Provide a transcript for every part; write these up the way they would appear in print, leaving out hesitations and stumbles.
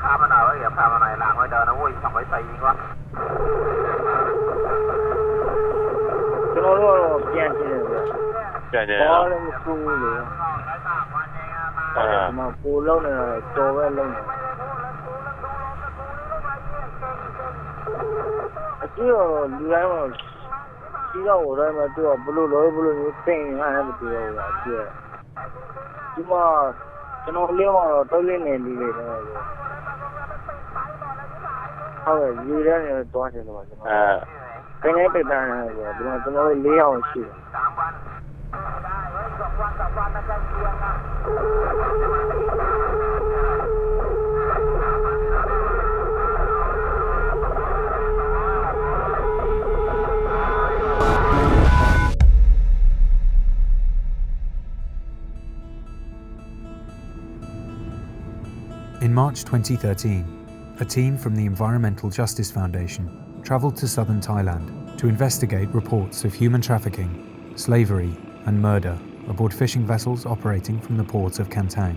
ข้ามมาหน่อยอย่าข้ามมาหน่อยหลังไว้เดินนะวุ้ยสองไว้ใส่ยิงวะကျွန်တော်တို့တော့ပြန်ကျင်တယ်ဗျာပြန်ကျင်ဘာလည်းမကူဘူးလေမပူလုံးနေတော့ပဲလုံးနေအကျိုးလူတိုင်းမှာဒီတော့ဟိုတိုင်းမှာသူကဘလို့မျိုးပြင်ရမ်းမတူတော့ဘူးအကျိုးဒီမှာကျွန်တော်လေးမှာတော့တုံးလင်းနေနေတယ်ဟုတ်ကဲ့ယူရနေတော့တယ်တော့ကျွန်တော်ကိန်းလေးပိတ်တန်းနေတယ်ဒီမှာကျွန်တော်တို့၄အောင်ရှိတယ် In March 2013, a team from the Environmental Justice Foundation travelled to southern Thailand to investigate reports of human trafficking, slavery and murder aboard fishing vessels operating from the port of Kantang.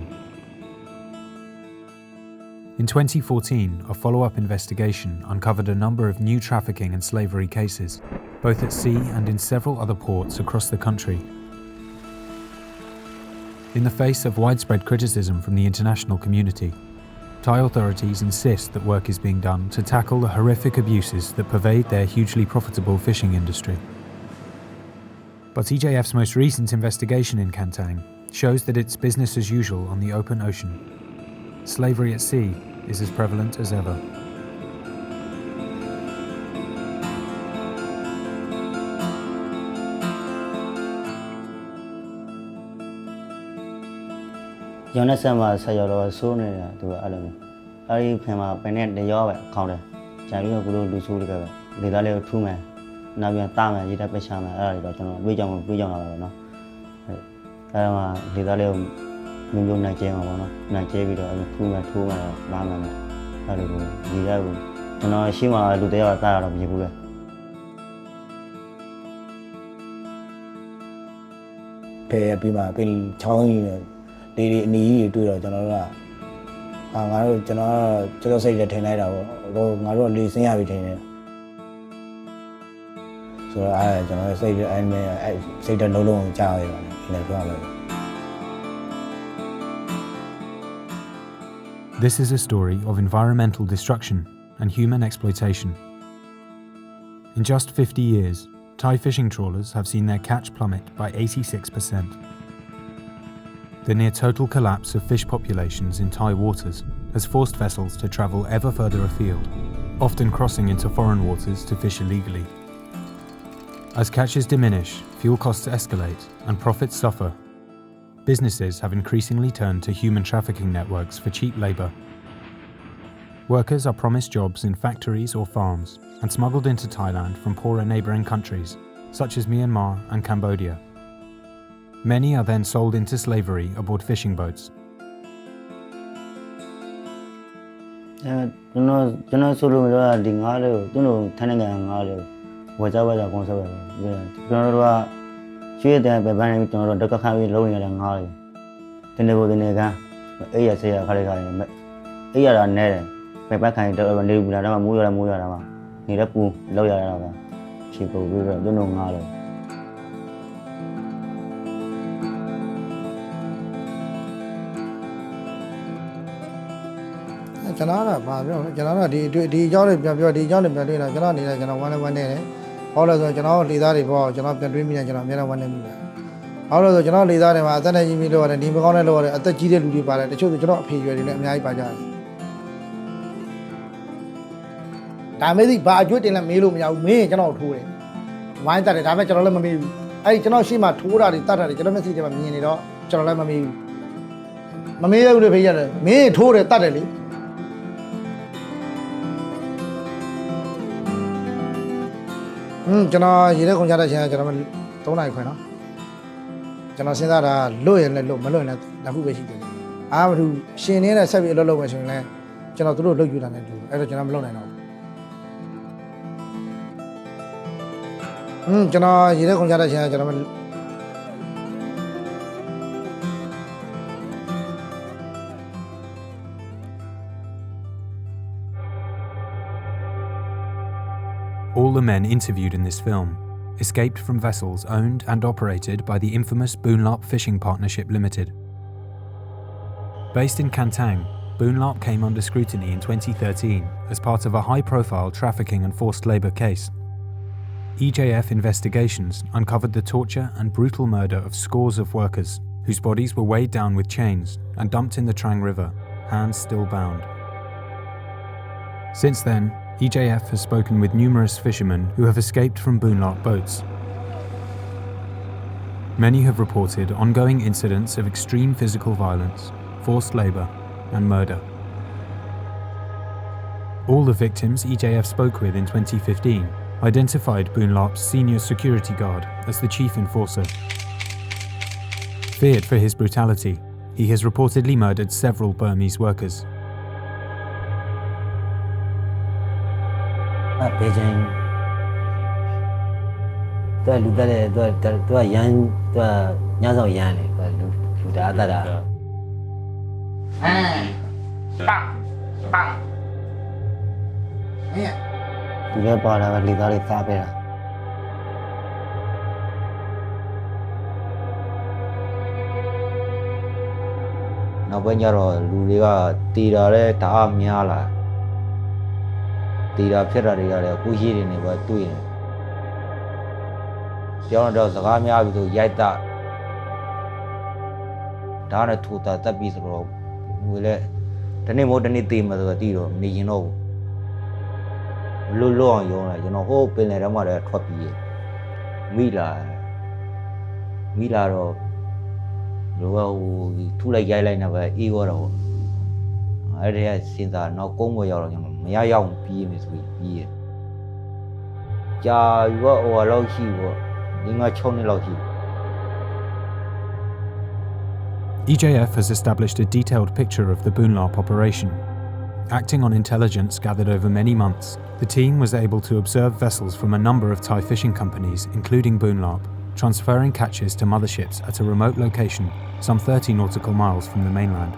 In 2014, a follow-up investigation uncovered a number of new trafficking and slavery cases, both at sea and in several other ports across the country. In the face of widespread criticism from the international community, Thai authorities insist that work is being done to tackle the horrific abuses that pervade their hugely profitable fishing industry. But EJF's most recent investigation in Kantang shows that it's business as usual on the open ocean. Slavery at sea is as prevalent as ever. Jonathan sa yolo so ne tu alami ari phema pene de yo ba khong de ja bi ko lo lu so de ka de da le thu ma na byan ta ma yi da pe sha ma ara de chono dwe jong la ba no ara ma de da le myo na che ma ba no na che bi do thu ma ba ma ma ara ko yi da ko chono shi ma lu de ya ta ra lo bi bu le ဖယ်ပြီးမှပြင်ချောင်းကြီးဒီအနီးကြီးတွေ့တော့ကျွန်တော်တို့ကငါတို့ကျွန်တော်စိတ်နဲ့ထင်လိုက်တာပေါ့ဟိုငါတို့လေဆင်းရပြီထင်တယ်ဆိုတော့ကျွန်တော်စိတ်နဲ့စိတ်တလုံးလုံးကြားရပါတယ်ဒီလိုပြောရမယ် This is a story of environmental destruction and human exploitation. In just 50 years, Thai fishing trawlers have seen their catch plummet by 86%. The near-total collapse of fish populations in Thai waters has forced vessels to travel ever further afield, often crossing into foreign waters to fish illegally. As catches diminish, fuel costs escalate, and profits suffer, businesses have increasingly turned to human trafficking networks for cheap labour. Workers are promised jobs in factories or farms and smuggled into Thailand from poorer neighbouring countries, such as Myanmar and Cambodia. Many are then sold into slavery aboard fishing boats. ကျွန်တော်ဆိုလို့တော့ဒီငါးလေးကိုသူတို့ထိုင်းနိုင်ငံငါးလေးကိုဝယ်ကြကုန်စားပဲကျွန်တော်တို့ကရွှေတဲ့ပဲဘန်းနေကျွန်တော်တို့တက်ကခါပြီးလုံးနေရတဲ့ငါးလေးဒီနေ့ကိုဒီနေ့ကအေးရဆေးရခါလေးခါနေအေးရတာနဲတယ်ပဲပတ်ခိုင်တော့နေဘူးလားဒါမှမိုးရတာမှနေတဲ့ပူလောက်ရတာပါချီပို့ပြီးတော့သူတို့ငါးလေး ကျွန်တော်ကဘာပြောလဲကျွန်တော်ကဒီအကြောင်းတွေပြန်ပြောဒီအကြောင်းတွေပြန်တွေ့လာကျွန်တော်နေတယ်ကျွန်တော်ဝမ်းနေတယ်ဟောလို့ဆိုကျွန်တော်လေသားတွေပေါ့ကျွန်တော်ပြန်တွေးမိတယ်ကျွန်တော်အများနဲ့ဝမ်းနေမိတယ်ဟောလို့ဆိုကျွန်တော်လေသားတွေမှာအသက်နဲ့ကြီးပြီးလို့ရတယ်ဒီမကောင်းတဲ့လို့ရတယ်အသက်ကြီးတဲ့လူတွေပါတယ်တချို့ဆိုကျွန်တော်အဖေရွယ်တွေလည်းအများကြီးပါကြတယ်ဒါမဲ့ဒီဘာအကျွတ်တင်လဲမေးလို့မရဘူးမင်းကျွန်တော်ထိုးတယ်ဝိုင်းတက်တယ်ဒါမဲ့ကျွန်တော်လည်းမမေးဘူးအဲ့ဒီကျွန်တော်ရှေ့မှာထိုးတာတွေတတ်တာတွေကျွန်တော်မျက်စိထဲမှာမြင်နေတော့ကျွန်တော်လည်းမမေးဘူးမမေးရဘူးလေဖေးရတယ်မင်းထိုးတယ်တတ်တယ်လေ ကျွန်တော်ရေထဲကုန်ကြတဲ့ချင်းကျွန်တော်3နိုင်ခွင်နော်ကျွန်တော်စဉ်းစားတာလွတ်ရင်လည်းလွတ်မလွတ်ရင်လည်းတစ်ခုပဲရှိတယ်အားမထူးရှင်နေတဲ့ဆက်ပြီးအလုပ်လုပ်မယ်ဆိုရင်လည်းကျွန်တော်တို့လုတ်ယူတာနဲ့တူအဲ့တော့ကျွန်တော်မလုပ်နိုင်တော့ဘူးကျွန်တော်ရေထဲကုန်ကြတဲ့ချင်းကျွန်တော် all the men interviewed in this film escaped from vessels owned and operated by the infamous Boonlap Fishing Partnership Limited. Based in Kantang, Boonlap came under scrutiny in 2013 as part of a high-profile trafficking and forced labour case. EJF investigations uncovered the torture and brutal murder of scores of workers whose bodies were weighed down with chains and dumped in the Trang River, hands still bound. Since then, EJF has spoken with numerous fishermen who have escaped from Boonlap boats. Many have reported ongoing incidents of extreme physical violence, forced labour, and murder. All the victims EJF spoke with in 2015 identified Boonlap's senior security guard as the chief enforcer. Feared for his brutality, he has reportedly murdered several Burmese workers. Beijing, Now when you're Luria, Tira, Miala, Tira Ferrari, who hit in it, what doing it. John does the Ramia to Yaita Dana Tuta, Tabis rope. Will it the name of the team of the Tiro, you know. Lulu on you know, hope in a mother copy. Mila two like Yalen of a Igor. I had seen that no Congo young P.M. with Ja, you were or low he were. EJF has established a detailed picture of the Boonlap operation. Acting on intelligence gathered over many months, the team was able to observe vessels from a number of Thai fishing companies, including Boonlap, transferring catches to motherships at a remote location some 30 nautical miles from the mainland.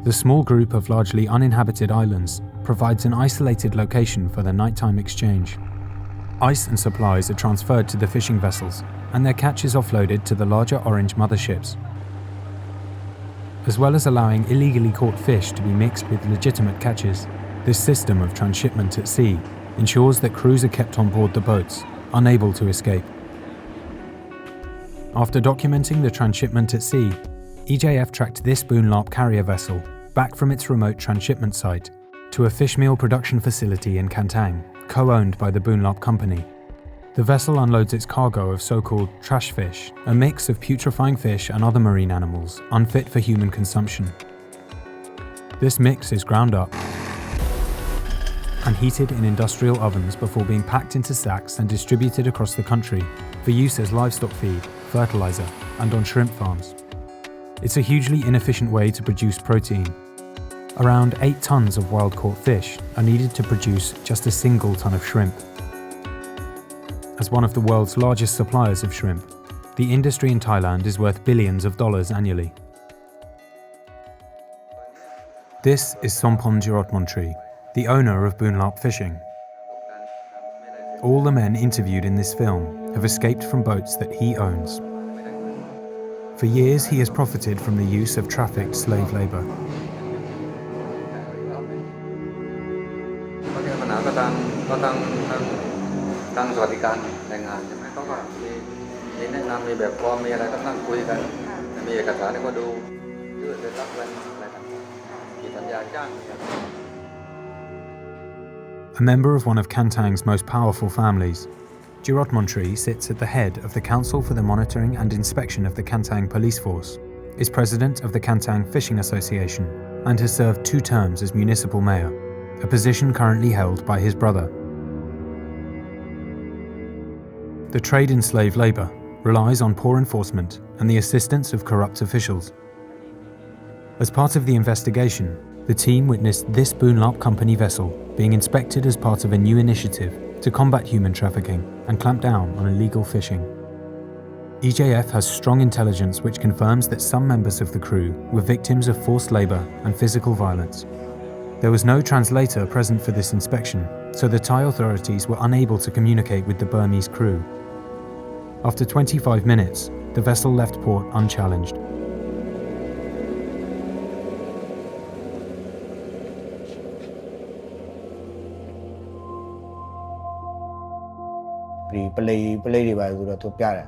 The small group of largely uninhabited islands provides an isolated location for the nighttime exchange. Ice and supplies are transferred to the fishing vessels, and their catch is offloaded to the larger orange motherships. As well as allowing illegally caught fish to be mixed with legitimate catches, this system of transshipment at sea ensures that crews are kept on board the boats, unable to escape. After documenting the transshipment at sea, EJF tracked this Boonlap carrier vessel back from its remote transshipment site to a fishmeal production facility in Kantang, co-owned by the Boonlap company. The vessel unloads its cargo of so-called trash fish, a mix of putrefying fish and other marine animals unfit for human consumption. This mix is ground up and heated in industrial ovens before being packed into sacks and distributed across the country for use as livestock feed, fertilizer, and on shrimp farms. It's a hugely inefficient way to produce protein. Around 8 tons of wild-caught fish are needed to produce just a single ton of shrimp. As one of the world's largest suppliers of shrimp, the industry in Thailand is worth billions of dollars annually. This is Sompon Jirotmontri, the owner of Boonlap Fishing. All the men interviewed in this film have escaped from boats that he owns. For years, he has profited from the use of trafficked slave labour. A member of one of Kantang's most powerful families, Jirotmontri sits at the head of the Council for the Monitoring and Inspection of the Kantang Police Force, is president of the Kantang Fishing Association, and has served 2 terms as municipal mayor, a position currently held by his brother. The trade in slave labour relies on poor enforcement and the assistance of corrupt officials. As part of the investigation, the team witnessed this Boonlap company vessel being inspected as part of a new initiative to combat human trafficking and clamp down on illegal fishing. EJF has strong intelligence which confirms that some members of the crew were victims of forced labour and physical violence. There was no translator present for this inspection, so the Thai authorities were unable to communicate with the Burmese crew. After 25 minutes, the vessel left port unchallenged. play တွေပါဆိုတော့သူပြတယ်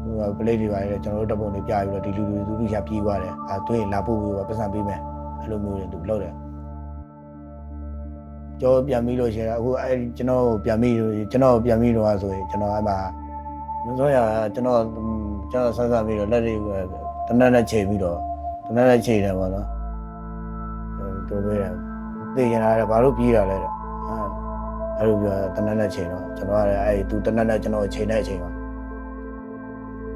ဟို play တွေပါလေကျွန်တော်တို့တပ်ပုံတွေပြပြီးတော့ဒီလူရှာပြေးသွားတယ်သူရင်လာပို့ပြီးတော့ပတ်စံပေးမယ်အဲ့လိုမျိုးတွေသူလုပ်တယ်ကြောပြန်ပြီးလို့ရှိရင်အခုအဲ့ကျွန်တော်ပြန်ပြီးတော့ဆိုရင်ကျွန်တော်အဲ့မှာမစောရကျွန်တော်ဆက်ဆက်ပြီးတော့လက်တွေတနက်နဲ့ချိန်ပြီးတော့တနက်နဲ့ချိန်တယ်ပေါ့နော်သူပြောတယ်သိရင်လည်းဘာလို့ပြေးတာလဲတဲ့အဲ့လိုပြောတနက်နဲ့ချိန်တော့ကျွန်တော်ကလည်းအဲ့သူတနက်နဲ့ကျွန်တော်ချိန်တဲ့အချိန်မှာ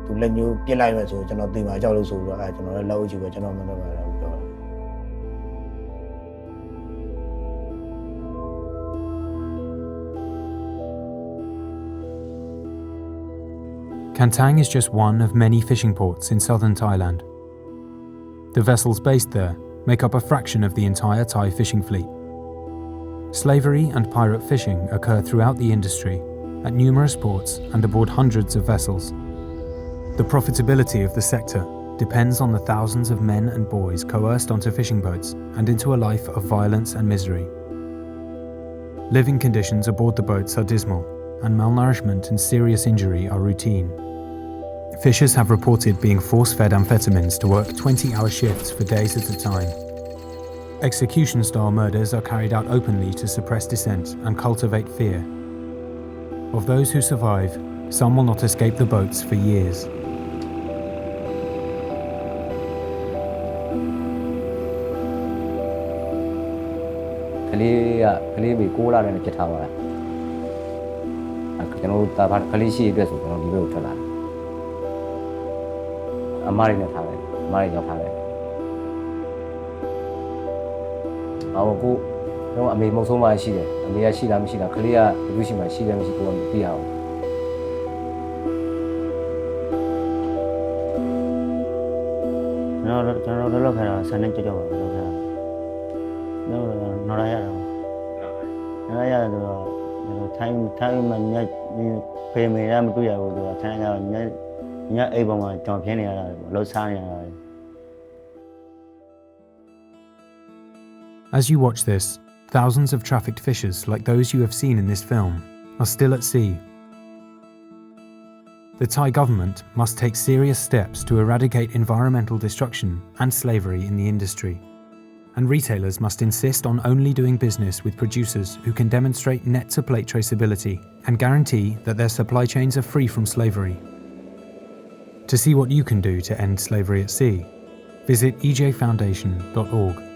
သူလက်ညှိုးပြစ်လိုက်မယ်ဆိုကျွန်တော်သိမှာကြောက်လို့ဆိုပြီးတော့အဲ့ကျွန်တော်လည်းလက်အုပ်ချီပဲကျွန်တော်မလုပ်ပါဘူးပြောတယ် Kantang is just one of many fishing ports in southern Thailand. The vessels based there make up a fraction of the entire Thai fishing fleet. Slavery and pirate fishing occur throughout the industry, at numerous ports and aboard hundreds of vessels. The profitability of the sector depends on the thousands of men and boys coerced onto fishing boats and into a life of violence and misery. Living conditions aboard the boats are dismal, and malnourishment and serious injury are routine. Fishers have reported being force-fed amphetamines to work 20-hour shifts for days at a time. Execution-style murders are carried out openly to suppress dissent and cultivate fear. Of those who survive, some will not escape the boats for years. As you watch this, thousands of trafficked fishers like those you have seen in this film are still at sea. The Thai government must take serious steps to eradicate environmental destruction and slavery in the industry, and retailers must insist on only doing business with producers who can demonstrate net-to-plate traceability and guarantee that their supply chains are free from slavery. To see what you can do to end slavery at sea, visit ejfoundation.org.